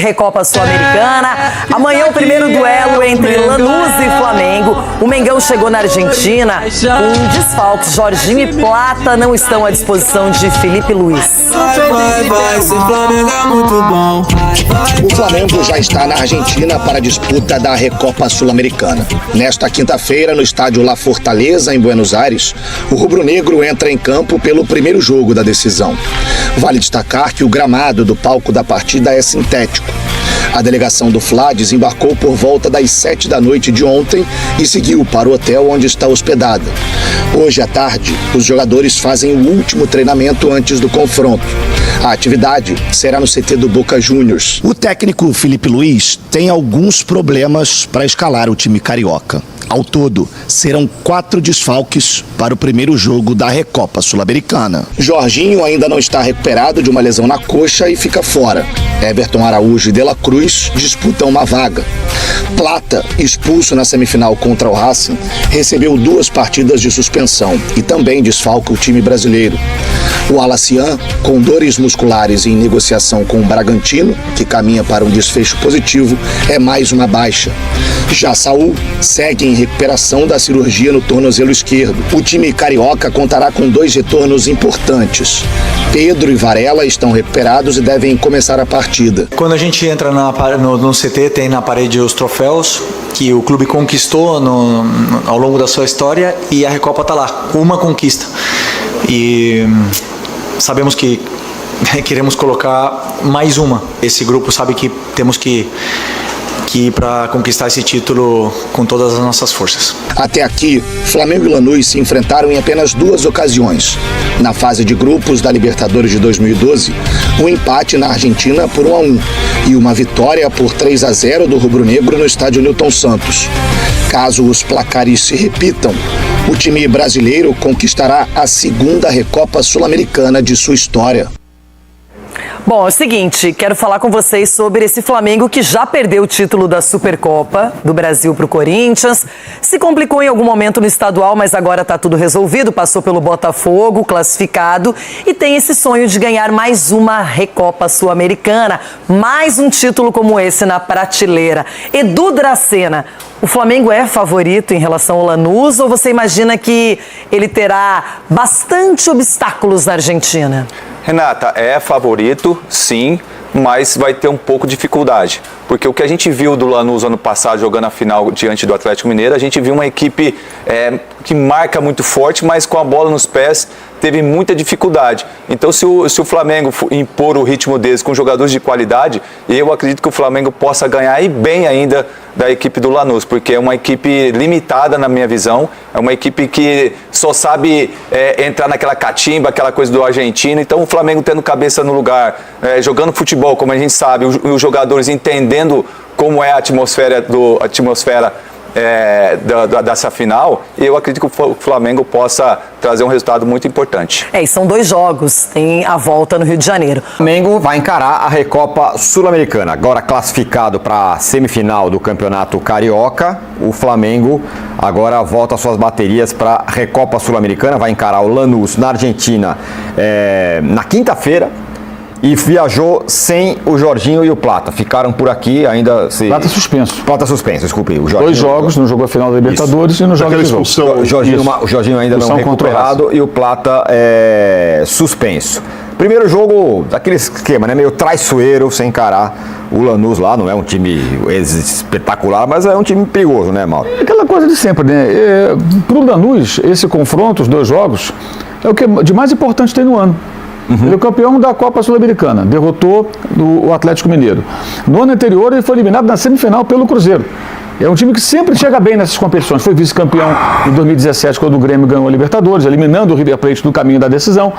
Recopa Sul-Americana. Amanhã o primeiro duelo entre Lanús e Flamengo. O Mengão chegou na Argentina com desfalques. Jorginho e Plata não estão à disposição de Felipe Luiz. O Flamengo já está na Argentina para a disputa da Recopa Sul-Americana. Nesta quinta-feira, no estádio La Fortaleza, em Buenos Aires, o rubro-negro entra em campo pelo primeiro jogo da decisão. Vale destacar que o gramado do palco da partida é sintético. A delegação do Fla desembarcou por volta das 7 da noite de ontem e seguiu para o hotel onde está hospedada. Hoje à tarde, os jogadores fazem o último treinamento antes do confronto. A atividade será no CT do Boca Juniors. O técnico Felipe Luiz tem alguns problemas para escalar o time carioca. Ao todo, serão 4 desfalques para o primeiro jogo da Recopa Sul-Americana. Jorginho ainda não está recuperado de uma lesão na coxa e fica fora. Everton Araújo e De La Cruz disputam uma vaga. Plata, expulso na semifinal contra o Racing, recebeu 2 partidas de suspensão e também desfalca o time brasileiro. O Alacian, com dores musculares em negociação com o Bragantino, que caminha para um desfecho positivo, é mais uma baixa. Já Saul segue em recuperação da cirurgia no tornozelo esquerdo. O time carioca contará com 2 retornos importantes. Pedro e Varela estão recuperados e devem começar a partida. Quando a gente entra no CT, tem na parede os troféus que o clube conquistou ao longo da sua história e a Recopa está lá, uma conquista. E sabemos que queremos colocar mais uma. Esse grupo sabe que temos que ir para conquistar esse título com todas as nossas forças. Até aqui, Flamengo e Lanús se enfrentaram em apenas 2 ocasiões. Na fase de grupos da Libertadores de 2012, um empate na Argentina por 1-1 e uma vitória por 3-0 do rubro-negro no estádio Newton Santos. Caso os placares se repitam, o time brasileiro conquistará a 2ª Recopa Sul-Americana de sua história. Bom, é o seguinte, quero falar com vocês sobre esse Flamengo que já perdeu o título da Supercopa do Brasil para o Corinthians. Se complicou em algum momento no estadual, mas agora está tudo resolvido. Passou pelo Botafogo, classificado, e tem esse sonho de ganhar mais uma Recopa Sul-Americana. Mais um título como esse na prateleira. Edu Dracena, o Flamengo é favorito em relação ao Lanús ou você imagina que ele terá bastante obstáculos na Argentina? Renata, é favorito, sim, mas vai ter um pouco de dificuldade. Porque o que a gente viu do Lanús ano passado jogando a final diante do Atlético Mineiro, a gente viu uma equipe que marca muito forte, mas com a bola nos pés teve muita dificuldade. Então, se o Flamengo impor o ritmo deles com jogadores de qualidade, eu acredito que o Flamengo possa ganhar e bem ainda da equipe do Lanús, porque é uma equipe limitada na minha visão, é uma equipe que só sabe entrar naquela catimba, aquela coisa do argentino. Então, o Flamengo tendo cabeça no lugar, jogando futebol, como a gente sabe, os jogadores entendendo como é a atmosfera dessa final, eu acredito que o Flamengo possa trazer um resultado muito importante. E são 2 jogos, tem a volta no Rio de Janeiro. O Flamengo vai encarar a Recopa Sul-Americana, agora classificado para a semifinal do Campeonato Carioca. O Flamengo agora volta suas baterias para a Recopa Sul-Americana, vai encarar o Lanús na Argentina na quinta-feira. E viajou sem o Jorginho e o Plata. Ficaram por aqui ainda... Plata suspenso. Plata suspenso, desculpe. O Jorginho, 2 jogos, no jogo a final da Libertadores e no jogo de expulsão. O Jorginho ainda não recuperado e o Plata suspenso. Primeiro jogo, daquele esquema, né? Meio traiçoeiro, sem encarar o Lanús lá. Não é um time espetacular, mas é um time perigoso, né, Mauro? Aquela coisa de sempre, né? Para o Lanús, esse confronto, os 2 jogos, é o que de mais importante tem no ano. Ele é o campeão da Copa Sul-Americana, derrotou o Atlético Mineiro. No ano anterior, ele foi eliminado na semifinal pelo Cruzeiro. É um time que sempre chega bem nessas competições. Foi vice-campeão em 2017, quando o Grêmio ganhou a Libertadores, eliminando o River Plate no caminho da decisão.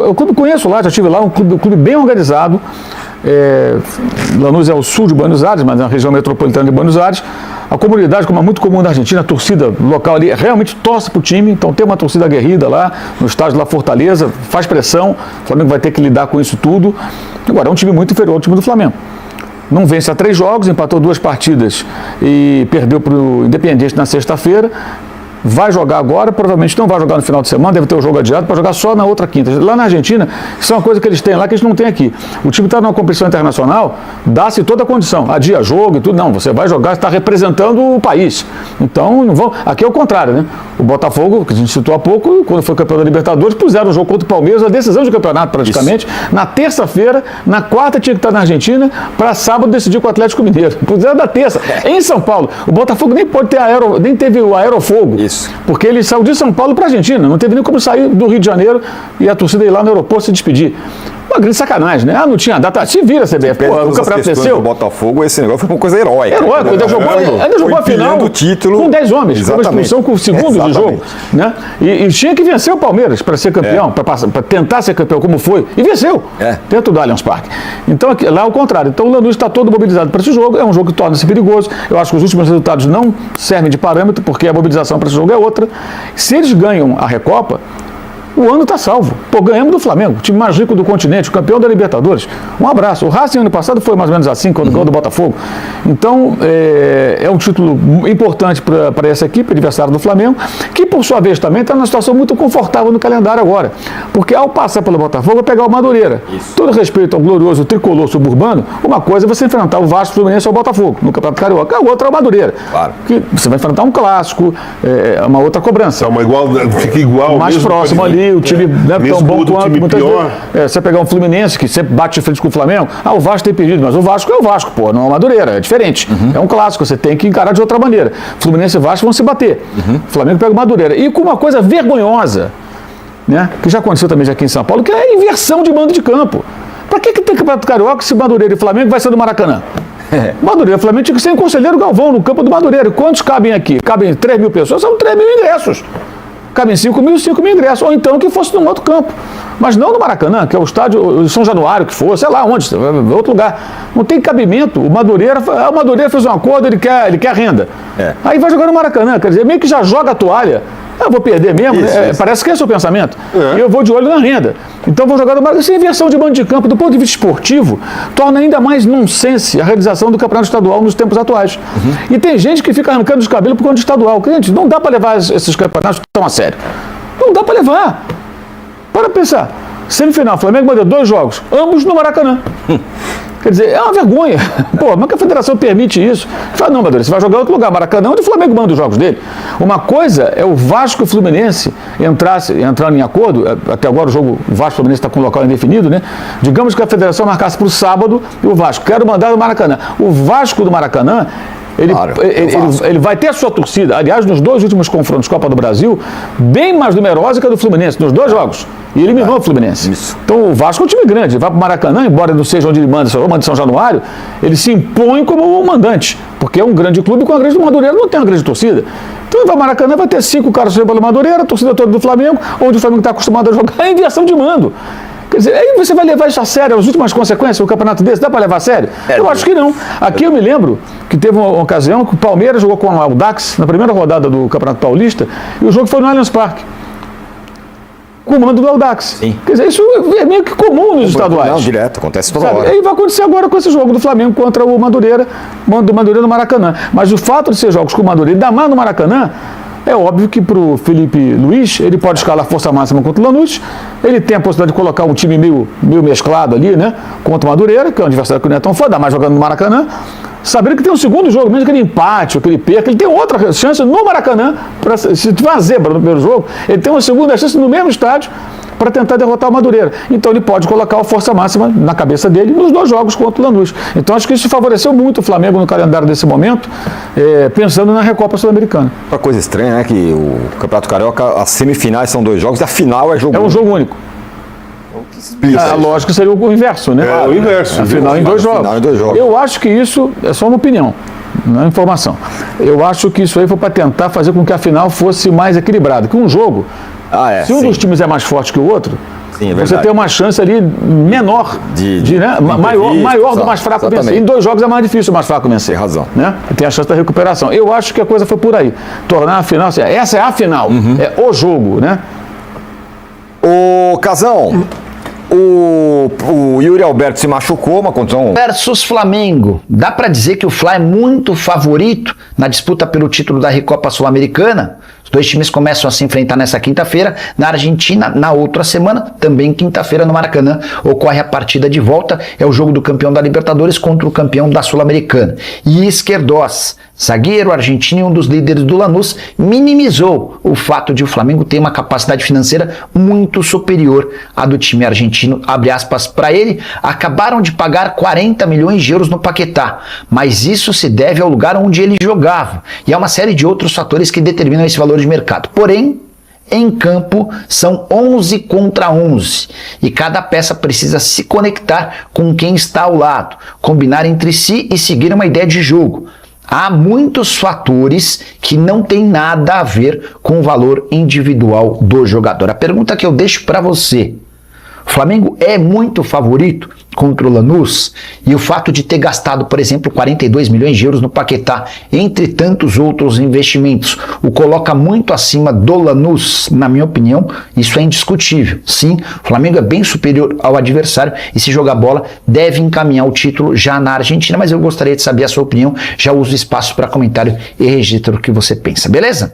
O clube conheço lá, já estive lá, um clube bem organizado. Lanús é o sul de Buenos Aires, mas é uma região metropolitana de Buenos Aires. A comunidade, como é muito comum na Argentina, a torcida local ali realmente torce para o time, então tem uma torcida aguerrida lá no estádio La Fortaleza, faz pressão, o Flamengo vai ter que lidar com isso tudo. Agora, é um time muito inferior ao time do Flamengo. Não vence há 3 jogos, empatou 2 partidas e perdeu para o Independiente na sexta-feira. vai jogar agora, provavelmente não vai jogar no final de semana, deve ter o jogo adiado para jogar só na outra quinta. Lá na Argentina, isso é uma coisa que eles têm lá que eles não têm aqui. O time está numa competição internacional, dá-se toda a condição, adia jogo e tudo. Não, você vai jogar, está representando o país. Então, não vão. Aqui é o contrário, né? O Botafogo, que a gente citou há pouco, quando foi campeão da Libertadores, puseram o jogo contra o Palmeiras, a decisão de campeonato praticamente, na terça-feira, na quarta tinha que estar na Argentina, para sábado decidir com o Atlético Mineiro. Puseram da terça. Em São Paulo, o Botafogo nem pode ter nem teve o aerofogo. Isso. Porque ele saiu de São Paulo para a Argentina, não teve nem como sair do Rio de Janeiro e a torcida ir lá no aeroporto se despedir. Uma grande sacanagem, né? Não tinha data. Se vira, CBF. Pô, o campeonato desceu. O Botafogo, esse negócio foi uma coisa heróica. Heróico, ainda jogou a final título, com 10 homens. Foi uma expulsão com segundos de jogo. Né? E tinha que vencer o Palmeiras para ser campeão, para tentar ser campeão, como foi. E venceu, dentro do Allianz Parque. Então, aqui, lá é o contrário. Então, o Lanús está todo mobilizado para esse jogo. É um jogo que torna-se perigoso. Eu acho que os últimos resultados não servem de parâmetro, porque a mobilização para esse jogo é outra. Se eles ganham a Recopa, o ano está salvo. Pô, ganhamos do Flamengo, o time mais rico do continente, o campeão da Libertadores. Um abraço. O Racing ano passado foi mais ou menos assim, quando ganhou do Botafogo. Então, é um título importante para essa equipe, adversário do Flamengo, que por sua vez também está numa situação muito confortável no calendário agora. Porque ao passar pelo Botafogo, vai pegar o Madureira. Isso. Todo respeito ao glorioso tricolor suburbano, uma coisa é você enfrentar o Vasco, Fluminense ou o Botafogo, no Campeonato Carioca. A outra é o Madureira. Claro. Que você vai enfrentar um clássico, uma outra cobrança. Mas fica igual. Mais próximo ali. O time não é tão bom quanto muitas vezes. Você pegar um Fluminense que sempre bate de frente com o Flamengo, o Vasco tem perdido, mas o Vasco é o Vasco, pô, não é o Madureira, é diferente. É um clássico, você tem que encarar de outra maneira. Fluminense e Vasco vão se bater. O Flamengo pega o Madureira. E com uma coisa vergonhosa, né, que já aconteceu também aqui em São Paulo, que é a inversão de mando de campo. Pra que tem Campeonato Carioca se Madureira e Flamengo vai ser do Maracanã? Madureira e Flamengo tinha que ser em Conselheiro Galvão, no campo do Madureira. Quantos cabem aqui? Cabem 3 mil pessoas, são 3 mil ingressos. Cabem 5 mil ingressos, ou então que fosse num outro campo. Mas não no Maracanã, que é o estádio São Januário, que for, sei lá onde, outro lugar. Não tem cabimento. O Madureira fez um acordo, ele quer renda. Aí vai jogar no Maracanã, quer dizer, meio que já joga a toalha. Eu vou perder mesmo, isso. Parece que esse é o seu pensamento. E eu vou de olho na renda. Então vou jogar no Maracanã. Essa inversão de mando de campo, do ponto de vista esportivo, torna ainda mais nonsense a realização do campeonato estadual nos tempos atuais. E tem gente que fica arrancando os cabelos por conta do estadual. Gente, não dá para levar esses campeonatos tão a sério. Não dá para levar. Para pensar. Semifinal, Flamengo mandou 2 jogos, ambos no Maracanã. Quer dizer, é uma vergonha. Pô, mas que a federação permite isso? Fala, não, Madureira, você vai jogar em outro lugar, Maracanã, onde o Flamengo manda os jogos dele. Uma coisa é o Vasco e o Fluminense entrando em acordo, até agora o jogo, o Vasco e o Fluminense está com o local indefinido, né? Digamos que a federação marcasse para o sábado e o Vasco, quero mandar no Maracanã. O Vasco do Maracanã, ele vai ter a sua torcida, aliás, nos 2 últimos confrontos Copa do Brasil, bem mais numerosa que a do Fluminense, nos 2 jogos. E eliminou o Fluminense. Isso. Então o Vasco é um time grande, ele vai para o Maracanã, embora não seja onde ele manda, só manda São Januário, ele se impõe como o mandante, porque é um grande clube com a grande Madureira, não tem uma grande torcida. Então ele vai para o Maracanã, vai ter 5 caras pelo Madureira, a torcida toda do Flamengo, onde o Flamengo está acostumado a jogar, é inversão de mando. Quer dizer, aí você vai levar isso a sério, as últimas consequências do campeonato desse, dá para levar a sério? Eu acho que não. Aqui eu me lembro que teve uma ocasião que o Palmeiras jogou com o Audax na primeira rodada do Campeonato Paulista e o jogo foi no Allianz Parque. Com o mando do Audax. Sim. Quer dizer, isso é meio que comum nos estaduais. Não, direto, acontece toda hora. E vai acontecer agora com esse jogo do Flamengo contra o Madureira, mando do Madureira no Maracanã. Mas o fato de ser jogos com o Madureira, ainda mais no Maracanã, é óbvio que para o Felipe Luiz, ele pode escalar força máxima contra o Lanús, ele tem a possibilidade de colocar um time meio mesclado ali, né? Contra o Madureira, que é um adversário que não é tão foda, mas jogando no Maracanã, sabendo que tem um segundo jogo, mesmo que ele empate ou que ele perca, ele tem outra chance no Maracanã, se tiver uma zebra no primeiro jogo, ele tem uma segunda chance no mesmo estádio para tentar derrotar o Madureira. Então ele pode colocar a força máxima na cabeça dele nos 2 jogos contra o Lanús. Então acho que isso favoreceu muito o Flamengo no calendário desse momento, pensando na Recopa Sul-Americana. Uma coisa estranha, né? Que o Campeonato Carioca, as semifinais são 2 jogos, a final é jogo único. É um jogo único. A lógica seria o inverso, né? É o inverso. A final em 2 jogos. Eu acho que isso é só uma opinião, não é informação. Eu acho que isso aí foi para tentar fazer com que a final fosse mais equilibrada. Que um jogo, se um dos times é mais forte que o outro, você tem uma chance ali menor, maior do mais fraco vencer. Em 2 jogos é mais difícil o mais fraco vencer. Tem razão. Né? Tem a chance da recuperação. Eu acho que a coisa foi por aí. Tornar a final, essa é a final, é o jogo, né? Ô, Casão, o Yuri Alberto se machucou, uma condição... Versus Flamengo. Dá para dizer que o Fla é muito favorito na disputa pelo título da Recopa Sul-Americana? dois times começam a se enfrentar nessa quinta-feira na Argentina. Na outra semana, também quinta-feira no Maracanã, ocorre a partida de volta. É o jogo do campeão da Libertadores contra o campeão da Sul-Americana. E Izquierdoz, zagueiro argentino e um dos líderes do Lanús, minimizou o fato de o Flamengo ter uma capacidade financeira muito superior à do time argentino. Abre aspas para ele: acabaram de pagar 40 milhões de euros no Paquetá, mas isso se deve ao lugar onde ele jogava. E há uma série de outros fatores que determinam esse valor de mercado. Porém, em campo são 11 contra 11 e cada peça precisa se conectar com quem está ao lado, combinar entre si e seguir uma ideia de jogo. Há muitos fatores que não tem nada a ver com o valor individual do jogador. A pergunta que eu deixo para você: o Flamengo é muito favorito contra o Lanús? E o fato de ter gastado, por exemplo, 42 milhões de euros no Paquetá, entre tantos outros investimentos, o coloca muito acima do Lanús? Na minha opinião, isso é indiscutível. Sim, o Flamengo é bem superior ao adversário e, se jogar bola, deve encaminhar o título já na Argentina, mas eu gostaria de saber a sua opinião. Já uso espaço para comentário e registro o que você pensa, beleza?